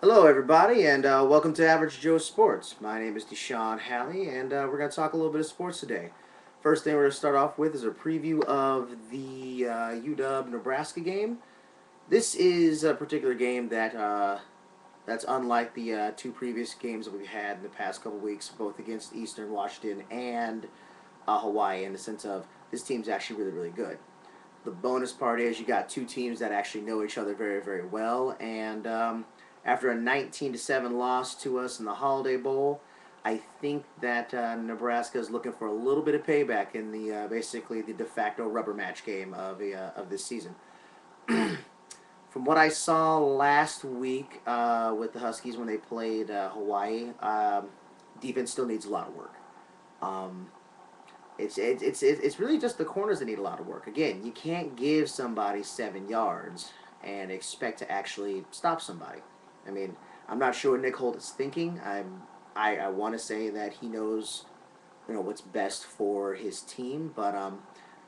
Hello, everybody, and welcome to Average Joe Sports. My name is Deshaun Halley, and we're going to talk a little bit of sports today. First thing we're going to start off with is a preview of the UW Nebraska game. This is a particular game that's unlike the two previous games that we've had in the past couple weeks, both against Eastern Washington and Hawaii, in the sense of this team's actually really, really good. The bonus part is you got two teams that actually know each other very, very well, and after a 19-7 loss to us in the Holiday Bowl, I think that Nebraska is looking for a little bit of payback in the basically the de facto rubber match game of this season. From what I saw last week with the Huskies when they played Hawaii, defense still needs a lot of work. Um, it's really just the corners that need a lot of work. Again, you can't give somebody 7 yards and expect to actually stop somebody. I mean, I'm not sure what Nick Holt is thinking. I want to say that he knows, what's best for his team, but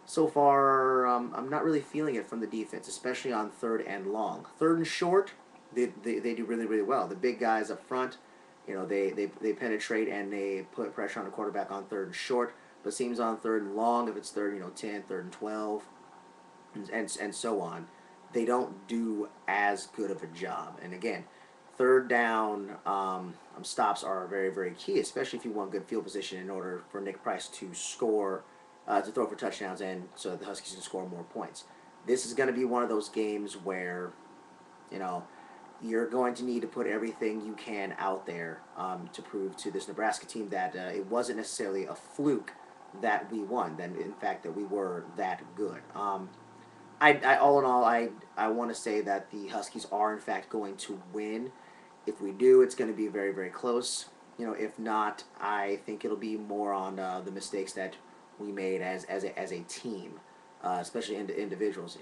so far I'm not really feeling it from the defense, especially on third and long. Third and short, they do really really well. The big guys up front, they penetrate and they put pressure on the quarterback on third and short. But seems on third and long, if it's third, 10, third and 12, and so on, they don't do as good of a job. And again, third down stops are very, very key, especially if you want good field position in order for Nick Price to score, to throw for touchdowns, and so that the Huskies can score more points. This is going to be one of those games where, you know, you're going to need to put everything you can out there to prove to this Nebraska team that it wasn't necessarily a fluke that we won. That in fact that we were that good. All in all, I want to say that the Huskies are in fact going to win. If we do, it's going to be very very close. If not, I think it'll be more on the mistakes that we made as a team, especially individuals.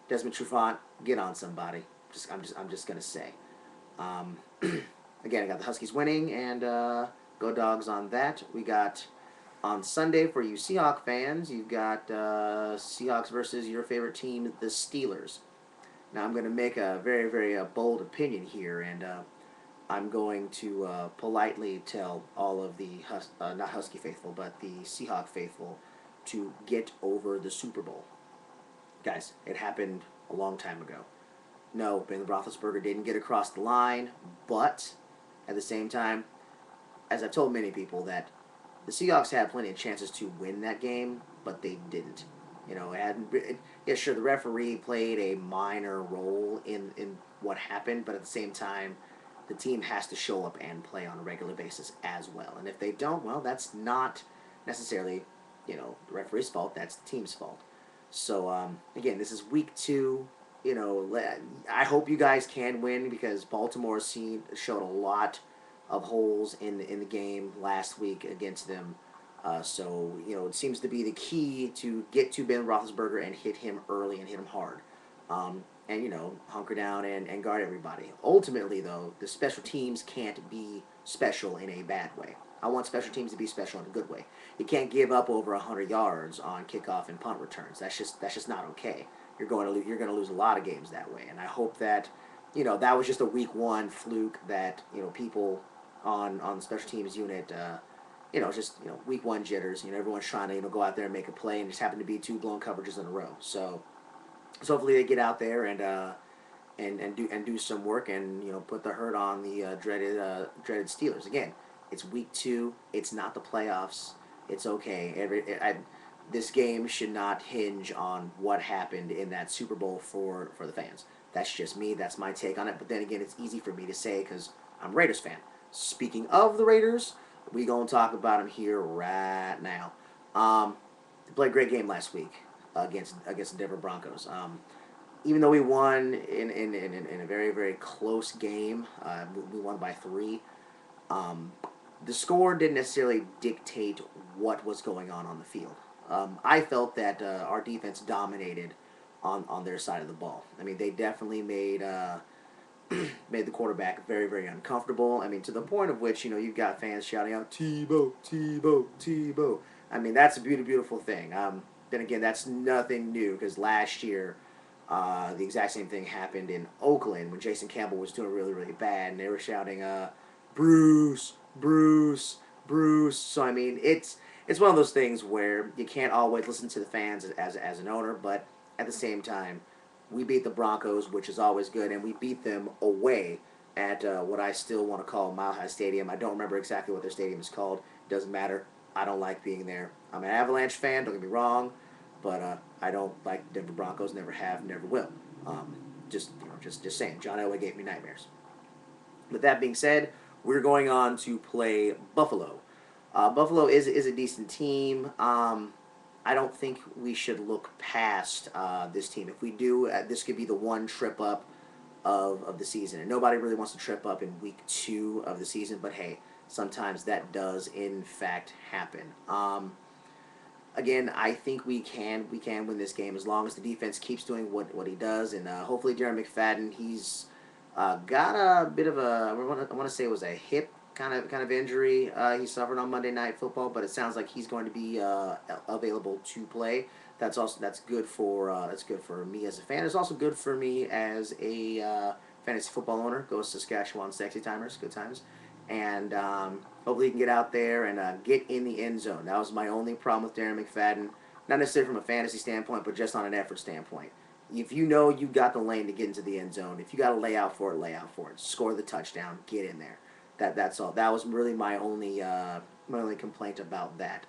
Desmond Trufant, get on somebody. I'm just gonna say. Um, Again, I got the Huskies winning, and go Dogs on that. We got on Sunday for you Seahawks fans. You've got Seahawks versus your favorite team, the Steelers. Now I'm going to make a very very bold opinion here, and I'm going to politely tell all of the not Husky faithful, but the Seahawk faithful to get over the Super Bowl. Guys, it happened a long time ago. No, Ben Roethlisberger didn't get across the line, but at the same time, as I've told many people, that the Seahawks had plenty of chances to win that game, but they didn't. Yeah, sure, the referee played a minor role in what happened, but at the same time, the team has to show up and play on a regular basis as well. And if they don't, well, that's not necessarily, the referee's fault. That's the team's fault. So again, this is week two. I hope you guys can win because Baltimore showed a lot of holes in the game last week against them. So it seems to be the key to get to Ben Roethlisberger and hit him early and hit him hard, and hunker down and guard everybody. Ultimately, though, the special teams can't be special in a bad way. I want special teams to be special in a good way. You can't give up over 100 yards on kickoff and punt returns. That's just not okay. You're going to lose a lot of games that way. And I hope that that was just a week one fluke that people on the special teams unit. Just week one jitters. Everyone's trying to go out there and make a play, and just happened to be two blown coverages in a row. So hopefully they get out there and do some work and put the hurt on the dreaded Steelers. Again, it's week two. It's not the playoffs. It's okay. This game should not hinge on what happened in that Super Bowl for the fans. That's just me. That's my take on it. But then again, it's easy for me to say because I'm a Raiders fan. Speaking of the Raiders, we gonna talk about them here right now. They played a great game last week against the Denver Broncos. Even though we won in a very very close game, we won by 3. Um, the score didn't necessarily dictate what was going on the field. I felt that our defense dominated on their side of the ball. I mean, they definitely made the quarterback very, very uncomfortable. I mean, to the point of which, you've got fans shouting out, Tebow, Tebow, Tebow. I mean, that's a beautiful thing. Then again, that's nothing new because last year The exact same thing happened in Oakland when Jason Campbell was doing really, really bad, and they were shouting, Bruce, Bruce, Bruce. So I mean, it's one of those things where you can't always listen to the fans as an owner, but at the same time, we beat the Broncos, which is always good, and we beat them away at what I still want to call Mile High Stadium. I don't remember exactly what their stadium is called. It doesn't matter. I don't like being there. I'm an Avalanche fan. Don't get me wrong, but I don't like Denver Broncos. Never have. Never will. Um, just saying. John Elway gave me nightmares. With that being said, we're going on to play Buffalo. Buffalo is a decent team. I don't think we should look past this team. If we do, this could be the one trip up of the season. And nobody really wants to trip up in week 2 of the season, but hey, sometimes that does in fact happen. Again, I think we can win this game as long as the defense keeps doing what he does, and hopefully Darren McFadden, he's got a bit of a, I want to say it was a hip kind of injury he suffered on Monday Night Football, but it sounds like he's going to be available to play. That's good for me as a fan. It's also good for me as a fantasy football owner. Go Saskatchewan Sexy Timers, good times, and hopefully he can get out there and get in the end zone. That was my only problem with Darren McFadden, not necessarily from a fantasy standpoint, but just on an effort standpoint. If you know you got the lane to get into the end zone, if you got to lay out for it, lay out for it. Score the touchdown, get in there. That's all. That was really my only complaint about that.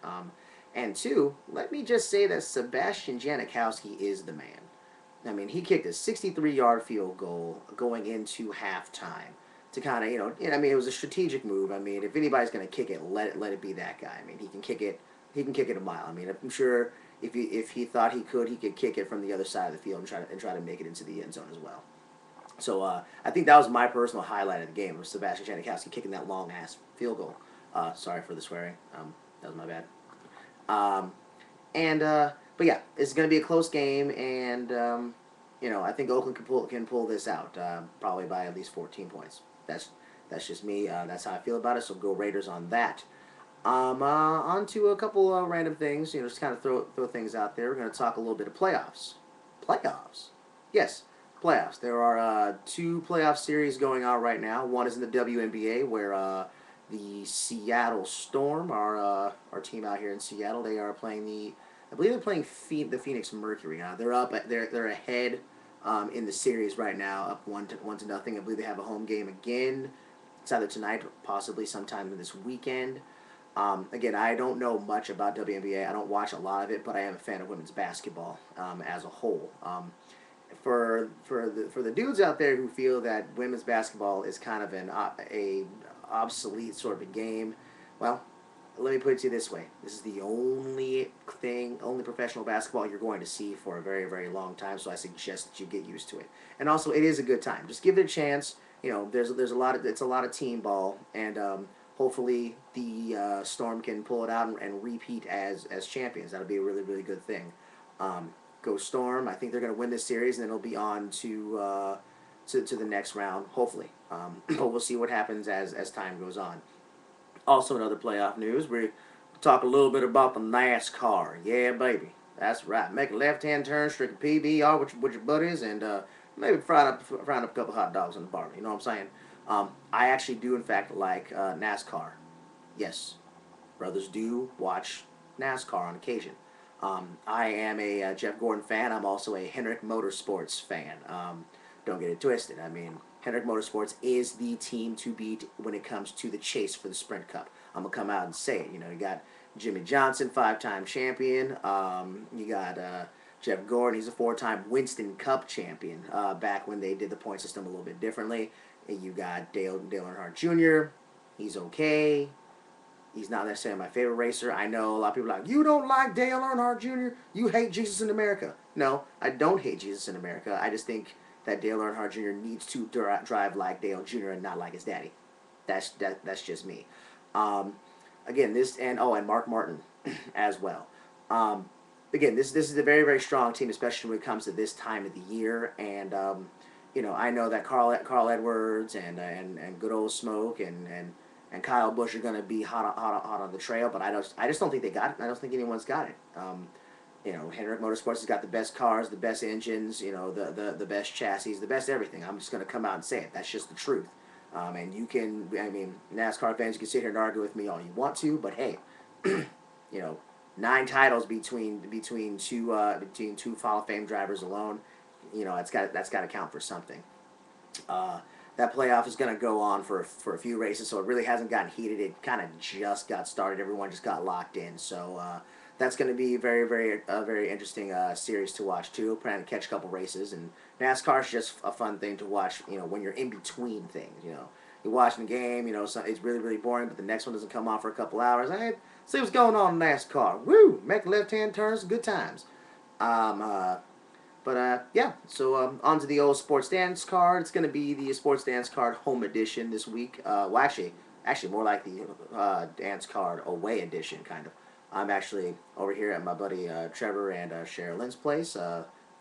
And 2, let me just say that Sebastian Janikowski is the man. I mean, he kicked a 63-yard field goal going into halftime to kind of, I mean, it was a strategic move. I mean, if anybody's going to kick it, let it be that guy. I mean, he can kick it a mile. I mean, I'm sure if he thought he could kick it from the other side of the field and try to make it into the end zone as well. So I think that was my personal highlight of the game, was Sebastian Janikowski kicking that long ass field goal. Sorry for the swearing. That was my bad. But yeah, it's going to be a close game, and I think Oakland can pull this out probably by at least 14 points. That's just me. That's how I feel about it. So go Raiders on that. On to a couple random things. Just kind of throw things out there. We're going to talk a little bit of playoffs. Playoffs, yes, playoffs. There are 2 playoff series going on right now. One is in the WNBA, where the Seattle Storm, our team out here in Seattle, they are playing I believe they're playing the Phoenix Mercury. They're ahead in the series right now, up 1-0. I believe they have a home game again. It's either tonight or possibly sometime this weekend. Again, I don't know much about WNBA. I don't watch a lot of it, but I am a fan of women's basketball as a whole. For the dudes out there who feel that women's basketball is kind of a obsolete sort of a game, well, let me put it to you this way: this is the only professional basketball you're going to see for a very, very long time. So I suggest that you get used to it. And also, it is a good time. Just give it a chance. There's a lot of team ball, and hopefully the Storm can pull it out and repeat as champions. That'll be a really, really good thing. Go Storm! I think they're going to win this series, and then it'll be on to the next round, hopefully. But we'll see what happens as time goes on. Also, in other playoff news, we talk a little bit about the Nascar. Yeah, baby, that's right. Make a left-hand turn, drink a PBR with your buddies, and maybe frying up a couple hot dogs on the bar. You know what I'm saying? I actually do, in fact, like NASCAR. Yes, brothers do watch NASCAR on occasion. I am a Jeff Gordon fan. I'm also a Hendrick Motorsports fan. Don't get it twisted. I mean, Hendrick Motorsports is the team to beat when it comes to the chase for the Sprint Cup. I'm going to come out and say it. You got Jimmy Johnson, 5-time champion. You got Jeff Gordon. He's a 4-time Winston Cup champion back when they did the point system a little bit differently. And you got Dale Earnhardt Jr. He's okay. He's not necessarily my favorite racer. I know a lot of people are like, you don't like Dale Earnhardt Jr.? You hate Jesus in America. No, I don't hate Jesus in America. I just think that Dale Earnhardt Jr. needs to drive like Dale Jr. and not like his daddy. That's just me. Again, and Mark Martin as well. Again, this is a very, very strong team, especially when it comes to this time of the year. And I know that Carl Edwards and good old Smoke and Kyle Busch are going to be hot on the trail, but I just don't think they got it. I don't think anyone's got it. Hendrick Motorsports has got the best cars, the best engines, the best chassis, the best everything. I'm just going to come out and say it. That's just the truth. And you can, I mean, NASCAR fans, you can sit here and argue with me all you want to, but hey, you know, 9 titles between two Hall of Fame drivers alone. That's got to count for something. Uh, that playoff is going to go on for a few races, so it really hasn't gotten heated. It kind of just got started. Everyone just got locked in. So that's going to be very interesting series to watch too. Planning to catch a couple races, and NASCAR is just a fun thing to watch. When you're in between things. You're watching the game. So it's really boring, but the next one doesn't come on for a couple hours. Hey, see what's going on in NASCAR. Woo! Make left-hand turns, good times. Um, uh, yeah, so on to the old sports dance card. It's going to be the sports dance card home edition this week. Well, actually more like the dance card away edition, kind of. I'm actually over here at my buddy Trevor and Sherilyn's place.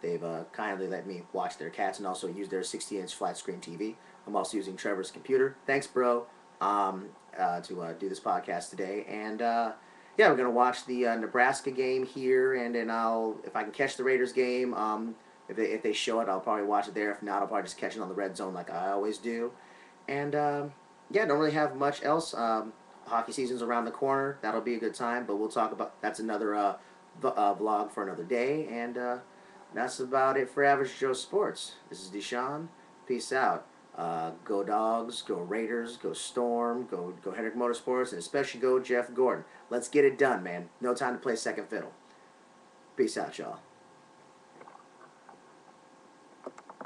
They've kindly let me watch their cats and also use their 60-inch flat screen TV. I'm also using Trevor's computer. Thanks, bro, to do this podcast today. And yeah, we're gonna watch the Nebraska game here, and then if I can catch the Raiders game, if they show it, I'll probably watch it there. If not, I'll probably just catch it on the red zone like I always do. And yeah, don't really have much else. Hockey season's around the corner. That'll be a good time. But we'll talk about that's another vlog for another day. And that's about it for Average Joe Sports. This is DeeDeeJuan. Peace out. Go Dogs, go Raiders, go Storm, go Hendrick Motorsports, and especially go Jeff Gordon. Let's get it done, man. No time to play second fiddle. Peace out, y'all.